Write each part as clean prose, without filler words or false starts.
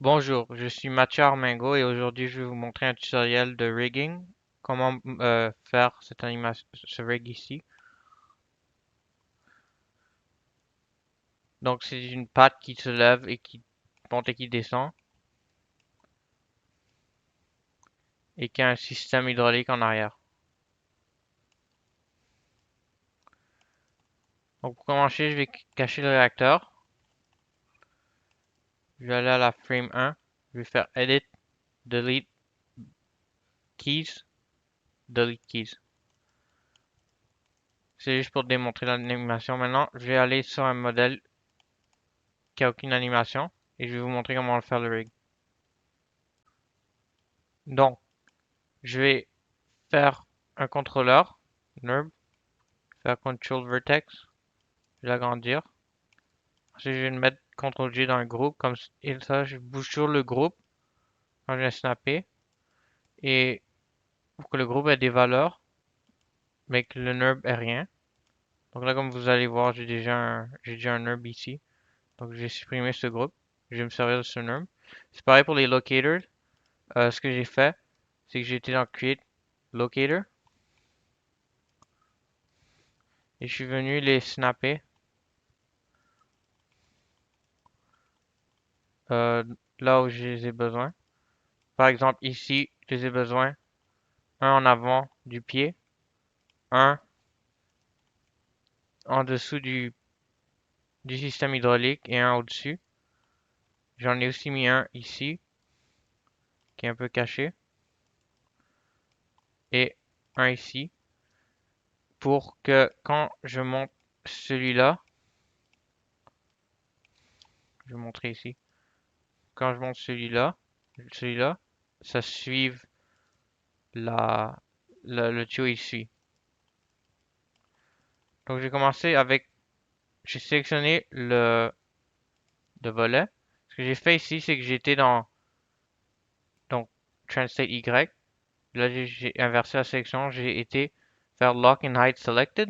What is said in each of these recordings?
Bonjour, je suis Mathieu Armingo et aujourd'hui je vais vous montrer un tutoriel de rigging, comment faire cette animation, ce rig ici. Donc c'est une patte qui se lève et qui monte et qui descend et qui a un système hydraulique en arrière. Donc pour commencer, je vais cacher le réacteur. Je vais aller à la frame 1, je vais faire Edit, Delete Keys, Delete Keys. C'est juste pour démontrer l'animation. Maintenant, je vais aller sur un modèle qui a aucune animation et je vais vous montrer comment le faire le rig. Donc, je vais faire un contrôleur, NURB, faire Control Vertex, je vais l'agrandir. Ensuite, je vais mettre CTRL G dans un groupe, comme et ça, je bouge sur le groupe quand je viens snapper. Et pour que le groupe ait des valeurs, mais que le NURB ait rien. Donc là, comme vous allez voir, j'ai déjà un NURB ici. Donc j'ai supprimé ce groupe. Je vais me servir de ce NURB. C'est pareil pour les locators. Ce que j'ai fait, c'est que j'ai été dans Create Locator. Et je suis venu les snapper euh, là où je les ai besoin. Par exemple, ici, je les ai besoin un en avant du pied, un en dessous du système hydraulique et un au-dessus. J'en ai aussi mis un ici, qui est un peu caché, et un ici, pour que quand je monte celui-là, je vais montrer ici, quand je monte celui-là, ça suive la, le tuyau ici. Donc j'ai commencé avec, j'ai sélectionné le volet. Ce que j'ai fait ici, c'est que j'étais dans donc Translate Y. Là, j'ai inversé la sélection. J'ai été faire Lock and Hide Selected.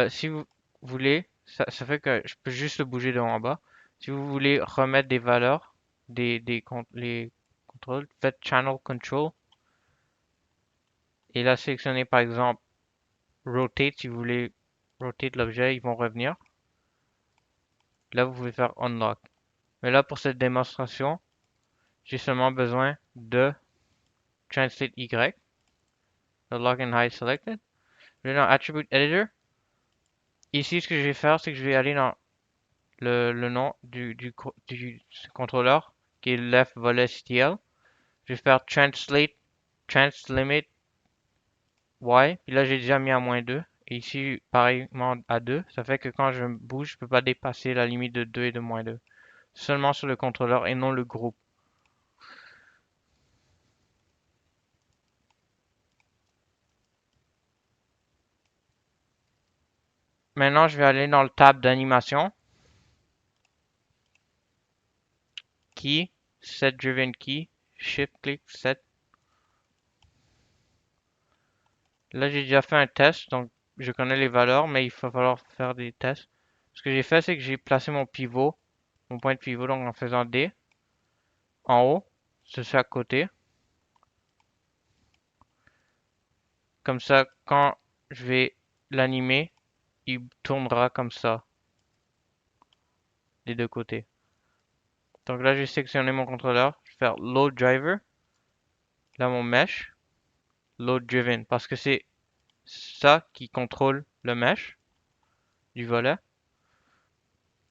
Si vous voulez, ça fait que je peux juste le bouger de haut en bas. Si vous voulez remettre des valeurs, les contrôles, faites Channel Control. Et là, sélectionnez par exemple Rotate. Si vous voulez rotate l'objet, ils vont revenir. Là, vous pouvez faire Unlock. Mais là, pour cette démonstration, j'ai seulement besoin de Translate Y. Le Lock and Hide Selected. Je vais dans Attribute Editor. Ici, ce que je vais faire, c'est que je vais aller dans le nom du contrôleur, qui est left volet CTL. Je vais faire translate, translimit Y. Puis là, j'ai déjà mis à -2. Et ici, pareillement à 2. Ça fait que quand je bouge, je peux pas dépasser la limite de 2 et de -2. Seulement sur le contrôleur et non le groupe. Maintenant, je vais aller dans le tab d'animation. Key, Set Driven Key. Shift-click, Set. Là, j'ai déjà fait un test, donc je connais les valeurs, mais il va falloir faire des tests. Ce que j'ai fait, c'est que j'ai placé mon pivot, mon point de pivot, donc en faisant D, en haut, ceci à côté. Comme ça, quand je vais l'animer, il tournera comme ça, des deux côtés. Donc là, j'ai sélectionné mon contrôleur, je vais faire Load Driver, là mon mesh, Load Driven, parce que c'est ça qui contrôle le mesh du volet.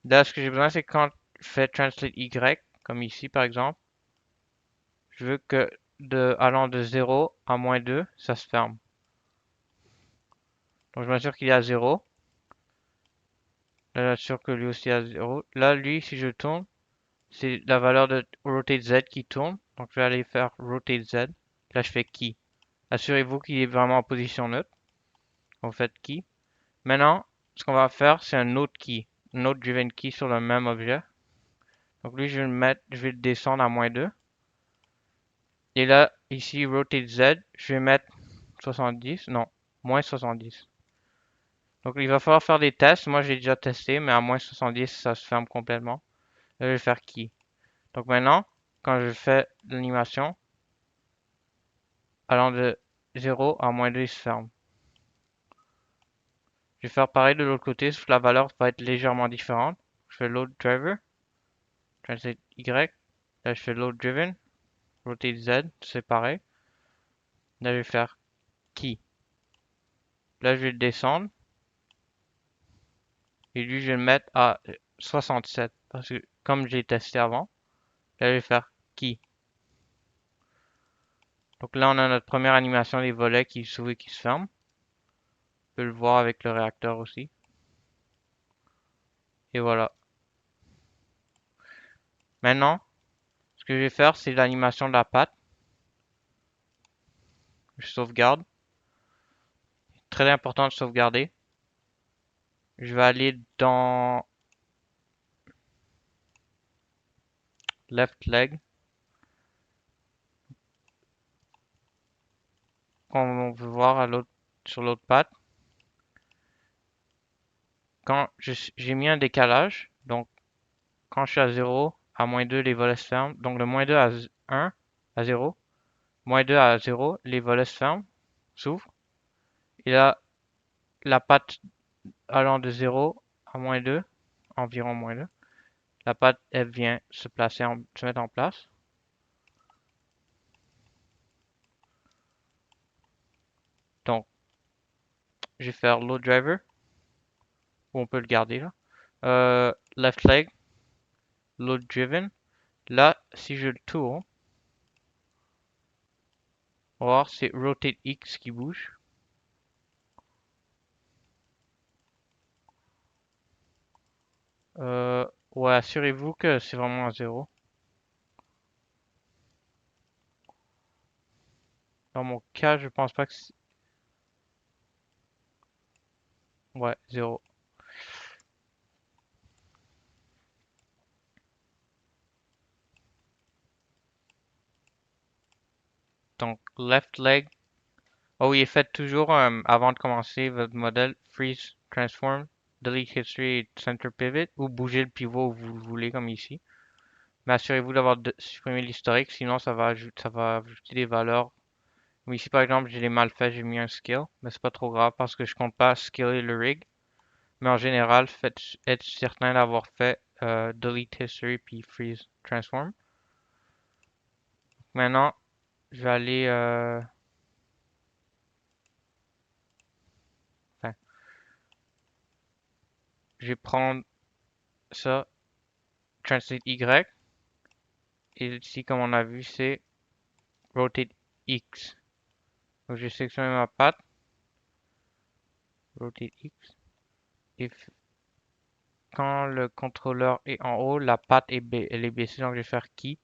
Là, ce que j'ai besoin, c'est quand je fais Translate Y, comme ici par exemple, je veux que allant de 0 à -2, ça se ferme. Donc je m'assure qu'il est à 0. Là, j'assure que lui aussi est à 0. Là, lui, si je tourne, c'est la valeur de Rotate Z qui tourne. Donc je vais aller faire Rotate Z. Là, je fais Key. Assurez-vous qu'il est vraiment en position neutre. Vous faites Key. Maintenant, ce qu'on va faire, c'est un autre Key. Un autre Driven Key sur le même objet. Donc lui, je vais le descendre à -2. Et là, ici, Rotate Z, je vais mettre 70. Non, -70. Donc il va falloir faire des tests. Moi j'ai déjà testé, mais à -70 ça se ferme complètement. Là je vais faire Key. Donc maintenant, quand je fais l'animation, allant de 0 à -2, il se ferme. Je vais faire pareil de l'autre côté, sauf que la valeur va être légèrement différente. Je fais load driver, translate Y. Là, je fais load driven, rotate Z, c'est pareil. Là, je vais faire key. Là, je vais descendre. Et lui, je vais le mettre à 67. Parce que comme j'ai testé avant, là, je vais faire key. Donc là, on a notre première animation des volets qui s'ouvrent et qui se ferment. On peut le voir avec le réacteur aussi. Et voilà. Maintenant, ce que je vais faire, c'est l'animation de la patte. Je sauvegarde. Très important de sauvegarder. Je vais aller dans left leg. Quand on veut voir à sur l'autre patte. Quand j'ai mis un décalage, donc quand je suis à 0, à -2, les volets se ferment. Donc le -2 à 1, à 0. -2 à 0, les volets se ferment, s'ouvrent. Et là, la patte allant de 0 à -2, environ -2, la patte, elle vient se mettre en place. Donc, je vais faire load driver, où on peut le garder là. Left leg, load driven. Là, si je le tourne, on va voir c'est rotate X qui bouge. Ouais, assurez-vous que c'est vraiment à 0. Dans mon cas, je pense pas que c'est... Ouais, 0. Donc, left leg. Oh oui, faites toujours, avant de commencer votre modèle, freeze, transform, delete history et center pivot, ou bouger le pivot où vous le voulez, comme ici. Mais assurez-vous d'avoir supprimé l'historique, sinon ça va ajouter des valeurs. Oui, ici par exemple, je l'ai mal fait, j'ai mis un scale, mais c'est pas trop grave parce que je compte pas scaler le rig. Mais en général, être certain d'avoir fait delete history puis freeze transform. Maintenant, je vais aller, enfin, je vais prendre ça, translate Y, et ici, comme on a vu, c'est rotate X. Donc, je sélectionne ma patte, rotate X, et quand le contrôleur est en haut, la patte elle est baissée, donc je vais faire key.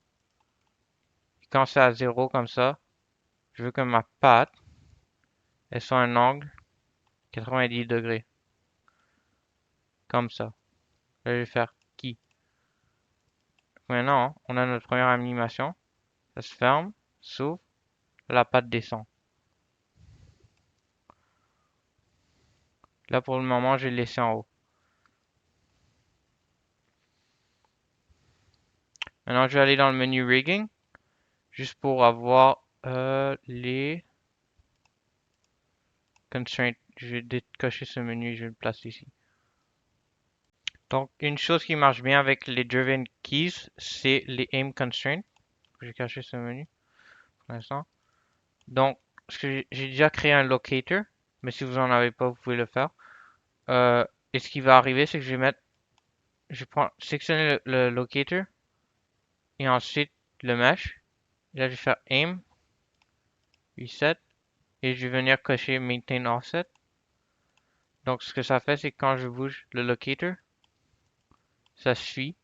Quand c'est à 0 comme ça, je veux que ma patte, elle soit à un angle 90 degrés, comme ça. Là, je vais faire key. Maintenant, on a notre première animation. Ça se ferme, s'ouvre, la patte descend. Là, pour le moment, je l'ai laissé en haut. Maintenant, je vais aller dans le menu rigging, juste pour avoir les constraints. Je vais décocher ce menu et je vais le placer ici. Donc, une chose qui marche bien avec les driven keys, c'est les aim constraints. J'ai caché ce menu pour l'instant. Donc, j'ai déjà créé un locator, mais si vous en avez pas, vous pouvez le faire. Et ce qui va arriver, c'est que je prends, sélectionner le locator et ensuite le mesh. Et là, je vais faire aim, reset, et je vais venir cocher maintain offset. Donc, ce que ça fait, c'est que quand je bouge le locator, ça suit.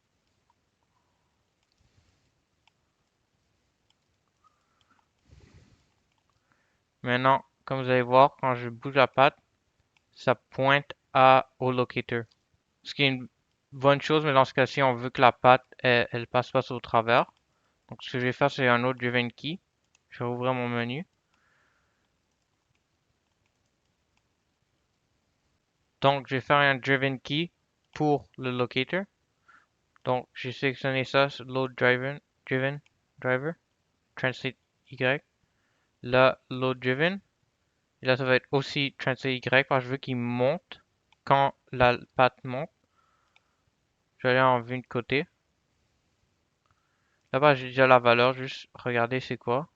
Maintenant, comme vous allez voir, quand je bouge la patte, ça pointe au locator. Ce qui est une bonne chose, mais dans ce cas-ci, on veut que la patte, elle passe pas au travers. Donc, ce que je vais faire, c'est un autre driven key. Je vais ouvrir mon menu. Donc, je vais faire un driven key pour le locator. Donc, j'ai sélectionné ça, load driven driver, translate Y. Là, load driven. Et là, ça va être aussi translate Y parce que je veux qu'il monte quand la patte monte. Je vais aller en vue de côté. Là-bas, j'ai déjà la valeur, juste regarder c'est quoi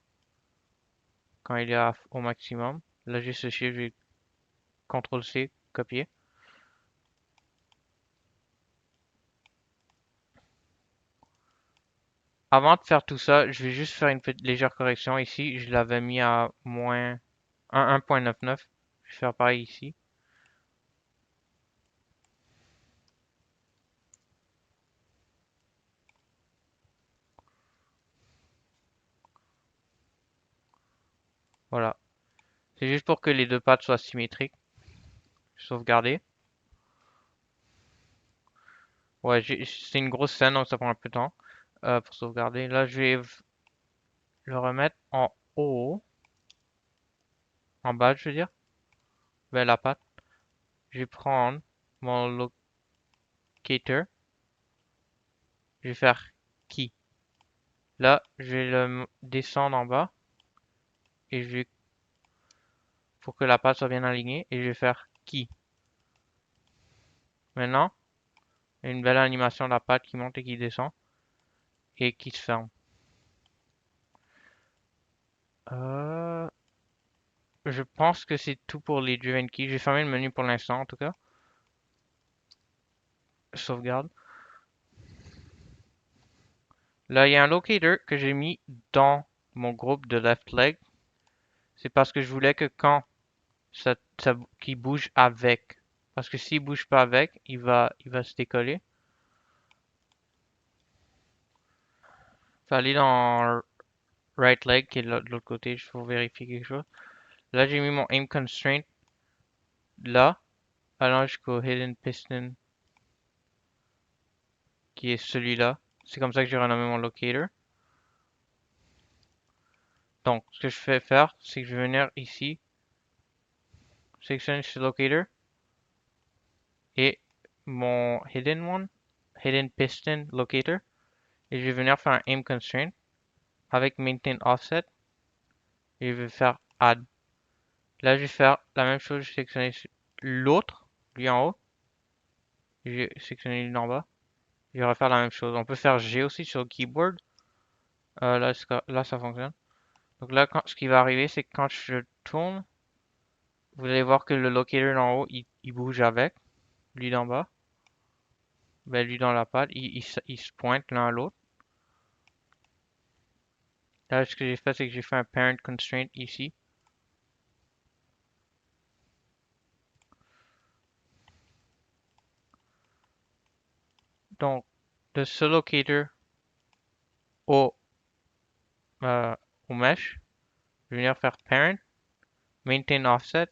quand il est au maximum. Là, j'ai ce chiffre, je vais CTRL-C, copier. Avant de faire tout ça, je vais juste faire une petite légère correction ici. Je l'avais mis à moins 1.99. Je vais faire pareil ici. Voilà. C'est juste pour que les deux pattes soient symétriques. Sauvegarder. Ouais, c'est une grosse scène, donc ça prend un peu de temps pour sauvegarder. Là, je vais le remettre en haut. En bas, je veux dire. Vers la patte. Je vais prendre mon locator. Je vais faire key. Là, je vais le descendre en bas. Et je vais, pour que la patte soit bien alignée. Et je vais faire key. Maintenant, une belle animation de la patte qui monte et qui descend. Et qui se ferme. Euh, je pense que c'est tout pour les driven keys. J'ai fermé le menu pour l'instant, en tout cas. Sauvegarde. Là, il y a un locator que j'ai mis dans mon groupe de left leg. C'est parce que je voulais que quand qu'il bouge avec. Parce que s'il bouge pas avec, il va se décoller. Je vais aller dans right leg qui est de l'autre côté, juste pour vérifier quelque chose. Là, j'ai mis mon aim constraint là, allant jusqu'au hidden piston qui est celui-là. C'est comme ça que j'ai renommé mon locator. Donc, ce que je vais faire, c'est que je vais venir ici, sélectionner ce locator et mon hidden piston locator. Et je vais venir faire un aim constraint avec maintain offset et je vais faire add. Là, je vais faire la même chose, je vais sélectionner l'autre, lui en haut, et je vais sélectionner lui en bas. Je vais refaire la même chose. On peut faire G aussi sur le keyboard. Là, ça fonctionne. Donc là, ce qui va arriver, c'est que quand je tourne, vous allez voir que le locator d'en haut, il bouge avec, lui d'en bas. Ben, lui dans la patte, il se pointe l'un à l'autre. Là, ce que j'ai fait, c'est que j'ai fait un parent constraint ici. Donc, de ce locator au, euh, au mesh, je vais venir faire parent, maintain offset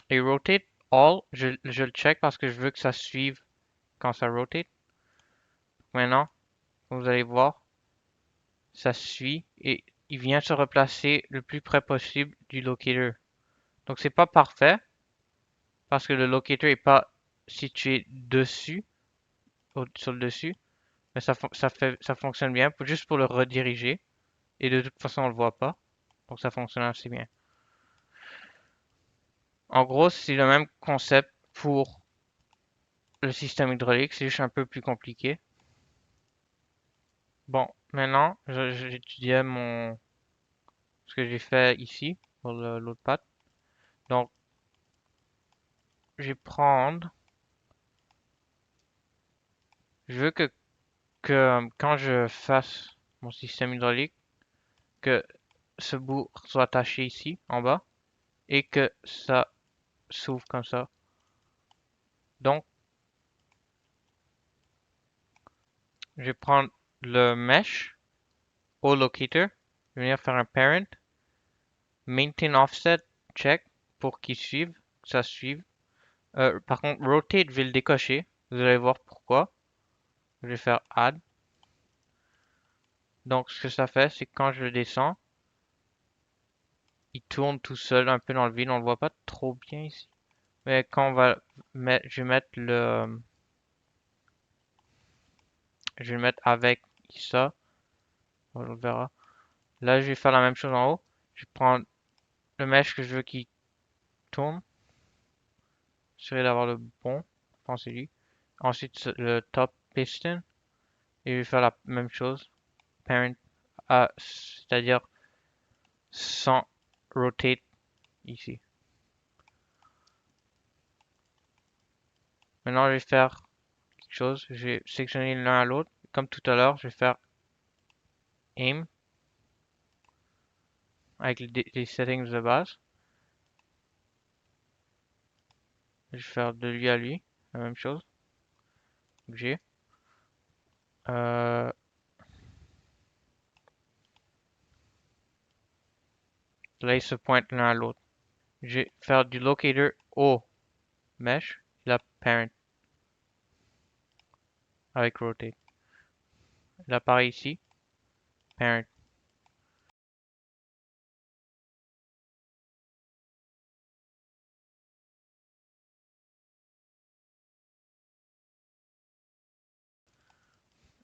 et rotate all. Je le check parce que je veux que ça suive quand ça rotate. Maintenant, comme vous allez voir, ça suit et il vient se replacer le plus près possible du locator. Donc c'est pas parfait parce que le locator est pas situé dessus, sur le dessus, mais ça fonctionne bien juste pour le rediriger et de toute façon on le voit pas. Donc ça fonctionne assez bien. En gros, c'est le même concept pour le système hydraulique, c'est juste un peu plus compliqué. Bon, maintenant, j'étudiais ce que j'ai fait ici pour l'autre patte. Donc, je vais prendre, je veux que quand je fasse mon système hydraulique, que ce bout soit attaché ici, en bas, et que ça s'ouvre comme ça. Donc, je vais prendre le mesh au locator, je vais venir faire un parent, maintain offset, check, pour qu'il suive, que ça suive. Par contre, rotate, je vais le décocher. Vous allez voir pourquoi. Je vais faire add. Donc, ce que ça fait, c'est que quand je le descends, il tourne tout seul un peu dans le vide. On le voit pas trop bien ici. Mais quand on va mettre, je vais mettre Je vais le mettre avec ça. On le verra. Là, je vais faire la même chose en haut. Je vais prendre le mesh que je veux qu'il tourne. J'essaierai d'avoir le bon. Je pense que c'est lui. Ensuite, le top piston. Et je vais faire la même chose. Parent, c'est-à-dire sans rotate ici. Maintenant, je vais faire quelque chose. Je vais sectionner l'un à l'autre. Comme tout à l'heure, je vais faire aim avec les settings de base. Je vais faire de lui à lui, la même chose. J'ai. Euh, là, ils se pointent l'un à l'autre. Je vais faire du locator au mesh, la parent avec rotate. L'appareil ici, parent.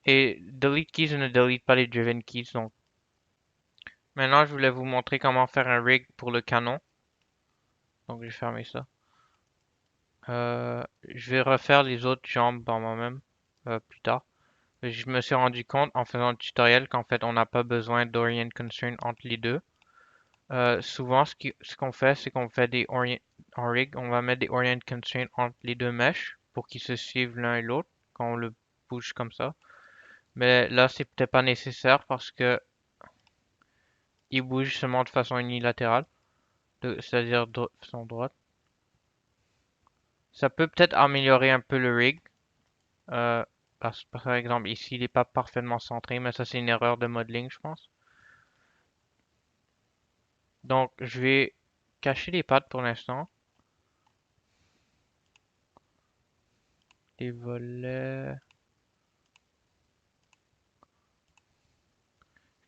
Et delete keys ne delete pas les driven keys. Donc maintenant, je voulais vous montrer comment faire un rig pour le canon. Donc j'ai fermé ça. Je vais refaire les autres jambes par moi-même plus tard. Je me suis rendu compte en faisant le tutoriel qu'en fait on n'a pas besoin d'orient constraint entre les deux. Souvent ce qu'on fait c'est qu'on fait des orient en rig, on va mettre des orient constraints entre les deux meshes pour qu'ils se suivent l'un et l'autre quand on le bouge comme ça. Mais là c'est peut-être pas nécessaire parce que il bouge seulement de façon unilatérale, c'est-à-dire de façon droite. Ça peut peut-être améliorer un peu le rig. Euh, par exemple, ici, il n'est pas parfaitement centré, mais ça, c'est une erreur de modeling, je pense. Donc, je vais cacher les pattes pour l'instant. Les volets.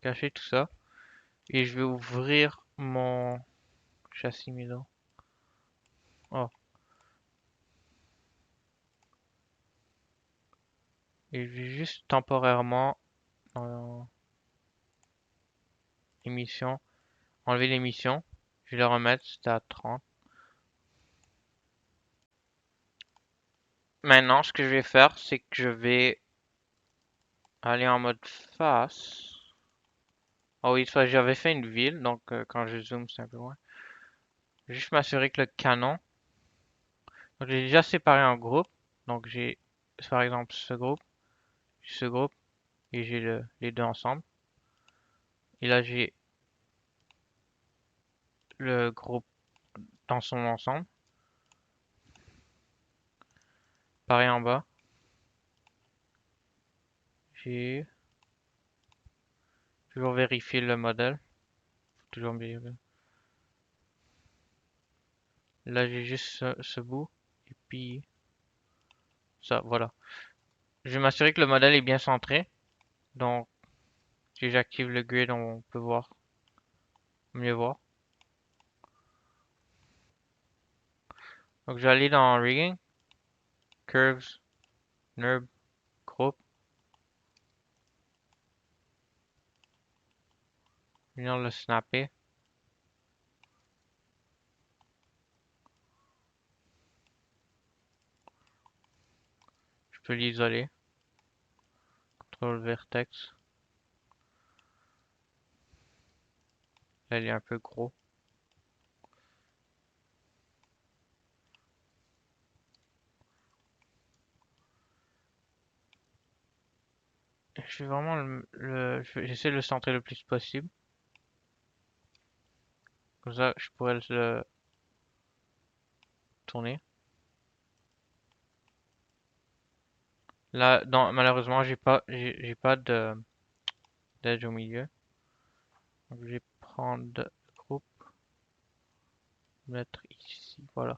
Cacher tout ça. Et je vais ouvrir mon châssis Milo. Oh. Et je vais juste temporairement dans émission. Enlever l'émission. Je vais le remettre, c'était à 30. Maintenant, ce que je vais faire, c'est que je vais aller en mode face. Oh oui, j'avais fait une ville, donc quand je zoome, c'est un peu loin. Juste m'assurer que le canon. Donc j'ai déjà séparé en groupes. Donc j'ai par exemple ce groupe et j'ai les deux ensemble. Et là j'ai le groupe dans son ensemble. Pareil en bas. J'ai toujours vérifié le modèle. Faut toujours vérifier. Là j'ai juste ce bout. Et puis ça, voilà. Je vais m'assurer que le modèle est bien centré. Donc si j'active le grid, on peut voir, mieux voir. Donc je vais aller dans Rigging, Curves, NURB, Group. Venir le snapper. Je peux l'isoler. Contrôle vertex. Là, il est un peu gros. Je vais vraiment j'essaie de le centrer le plus possible. Comme ça, je pourrais le tourner. Là, non, malheureusement, j'ai pas d'edge au milieu. Donc, je vais prendre le groupe, mettre ici, voilà.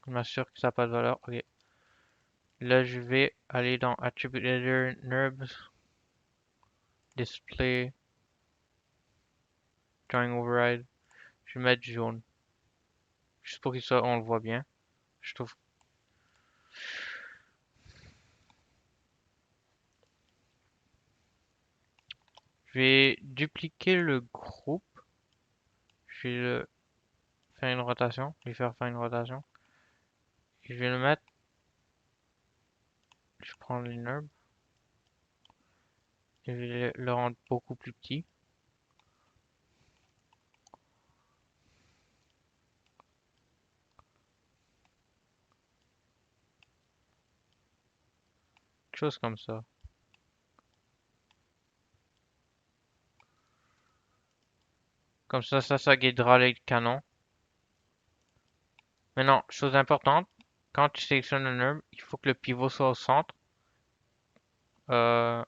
Je m'assure que ça n'a pas de valeur. Ok. Là, je vais aller dans Attribute Editor, NURBS, Display, Drawing Override. Je vais mettre jaune. Juste pour que ça, on le voit bien. Je trouve. Je vais dupliquer le groupe. Je vais faire une rotation. Je vais faire une rotation. Et je vais le mettre. Je prends l'inerb. Et je vais le rendre beaucoup plus petit. Quelque chose comme ça. Comme ça guidera les canons. Maintenant, chose importante, quand tu sélectionnes un nerf, il faut que le pivot soit au centre. Euh,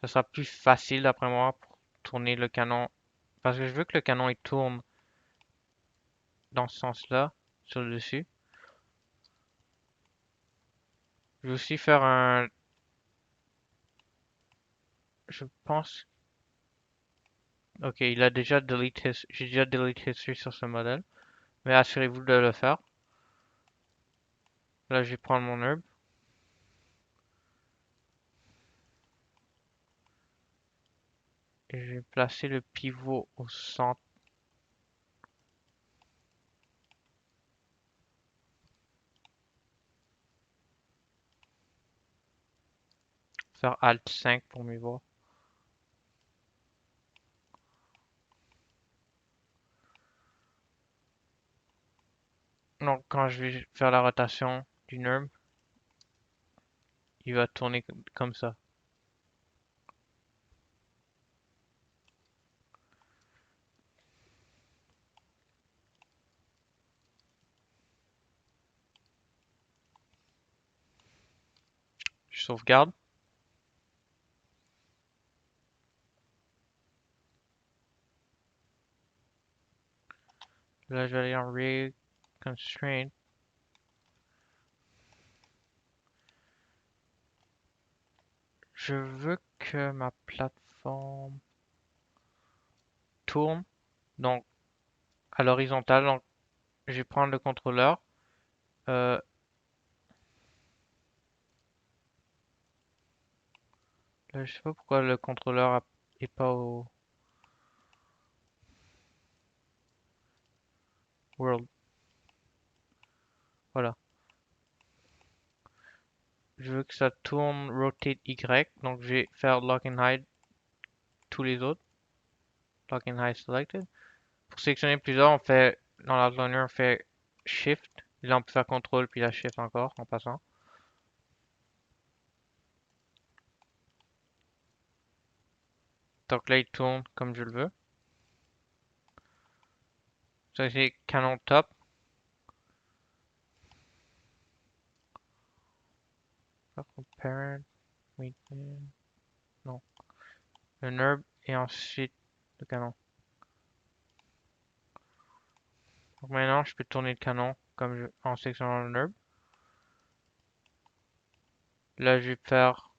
Ça sera plus facile d'après moi pour tourner le canon. Parce que je veux que le canon il tourne dans ce sens-là, sur le dessus. Je vais aussi faire un... Je pense... Ok, il a déjà j'ai déjà delete history sur ce modèle. Mais assurez-vous de le faire. Là, je vais prendre mon herb. Et je vais placer le pivot au centre. Faire Alt 5 pour mieux voir. Donc, quand je vais faire la rotation du nerf, il va tourner comme ça. Je sauvegarde. Là, je vais aller en Rig, Constraint. Je veux que ma plateforme tourne, donc à l'horizontale. Donc, je vais prendre le contrôleur. Euh, Là, je sais pas pourquoi le contrôleur est pas au World. Voilà. Je veux que ça tourne Rotate Y. Donc, je vais faire Lock and Hide tous les autres. Lock and Hide Selected. Pour sélectionner plusieurs, on fait, dans l'outliner, on fait Shift. Et là, on peut faire CTRL puis la Shift encore en passant. Donc là, il tourne comme je le veux. Ça, c'est canon top. Parent, non. Le nerf et ensuite le canon. Donc maintenant, je peux tourner le canon en sélectionnant le nerf. Là, je vais faire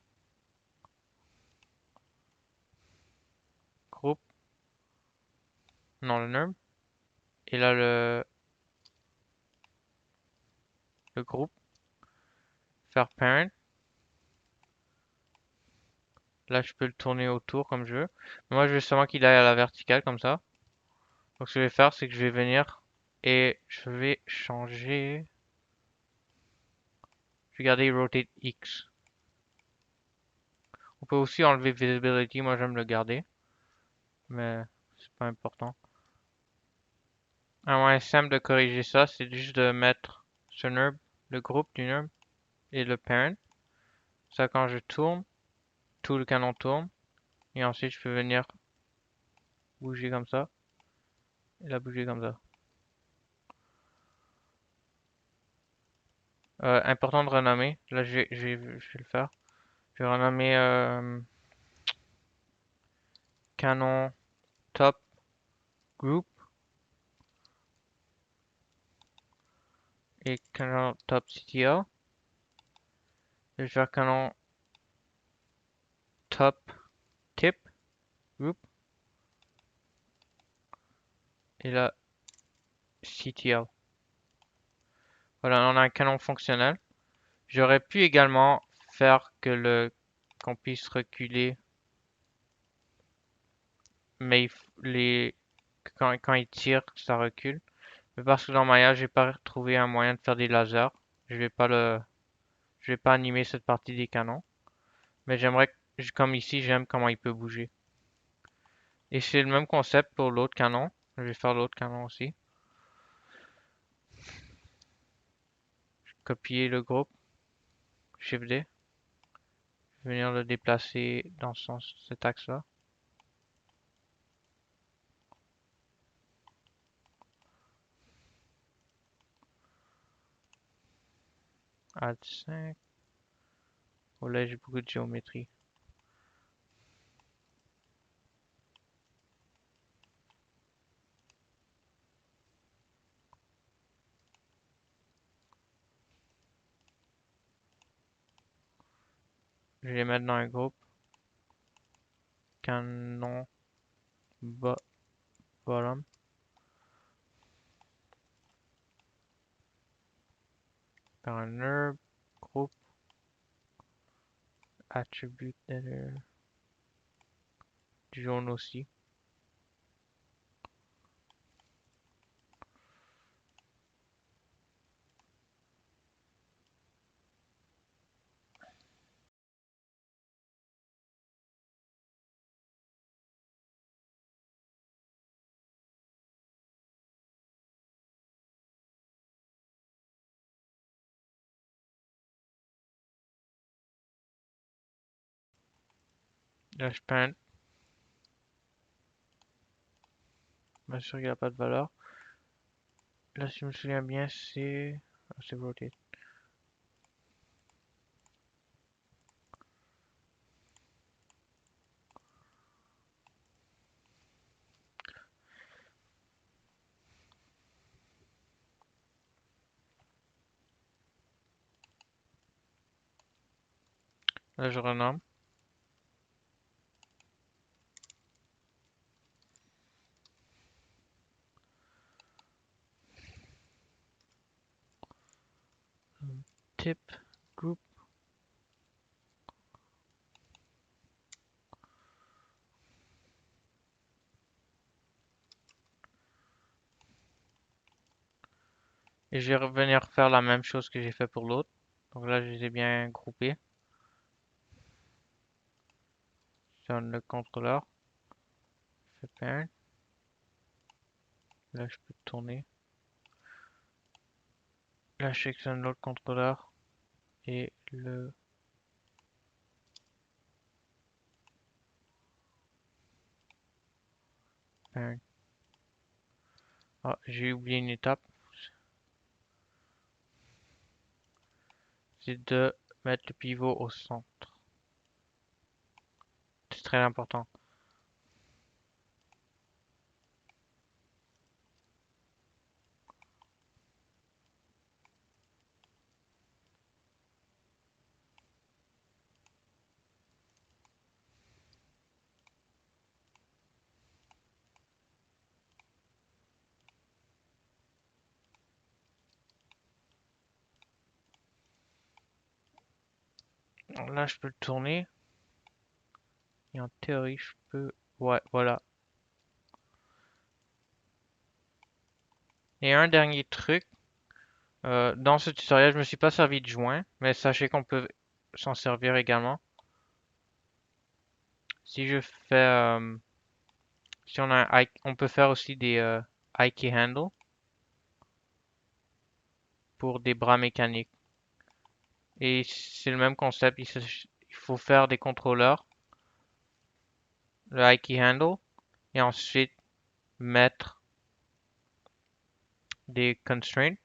groupe. Non, le nerf. Et là, le groupe. Faire parent. Là, je peux le tourner autour comme je veux. Moi, je veux seulement qu'il aille à la verticale comme ça. Donc, ce que je vais faire, c'est que je vais venir et je vais changer. Je vais garder Rotate X. On peut aussi enlever Visibility. Moi, j'aime le garder. Mais c'est pas important. Un moyen simple de corriger ça, c'est juste de mettre ce nerf, le groupe du nerf et le parent. Ça, quand je tourne, tout le canon tourne. Et ensuite, je peux venir bouger comme ça. Et la bouger comme ça. Important de renommer. Là, je vais le faire. Je vais renommer canon top group et canon top CTL. Et je vais faire canon top tip group. Et là, CTL. Voilà, on a un canon fonctionnel. J'aurais pu également faire qu'on puisse reculer mais quand il tire, ça recule. Mais parce que dans Maya, j'ai pas trouvé un moyen de faire des lasers, je vais pas le, je vais pas animer cette partie des canons. Mais comme ici, j'aime comment il peut bouger. Et c'est le même concept pour l'autre canon. Je vais faire l'autre canon aussi. Copier le groupe, Shift D, venir le déplacer dans cet axe-là. Add 5. Oh là, j'ai beaucoup de géométrie. Je vais les mettre dans un groupe. Canon bottom. Par un herb. Groupe. Attribute du jaune aussi. Là, je peins. Bien sûr, il n'y a pas de valeur. Là, si je me souviens bien, c'est rotate. Là, je renomme. Tip group. Et je vais revenir faire la même chose que j'ai fait pour l'autre. Donc là, je les ai bien groupés. Je donne le contrôleur. Je fais paint. Là, je peux tourner. Là, je sélectionne l'autre contrôleur et le paint. Ah, j'ai oublié une étape. C'est de mettre le pivot au centre. C'est très important. Alors là, je peux le tourner. Et en théorie, je peux... Ouais, voilà. Et un dernier truc. Dans ce tutoriel, je me suis pas servi de joint, mais sachez qu'on peut s'en servir également. Si je fais... si on a on peut faire aussi des eye key handle pour des bras mécaniques. Et c'est le même concept. Il faut faire des contrôleurs, le eye key handle, et ensuite mettre des constraints,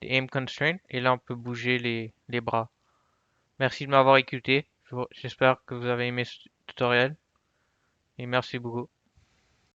des aim constraints, et là on peut bouger les bras. Merci de m'avoir écouté. J'espère que vous avez aimé ce tutoriel et merci beaucoup.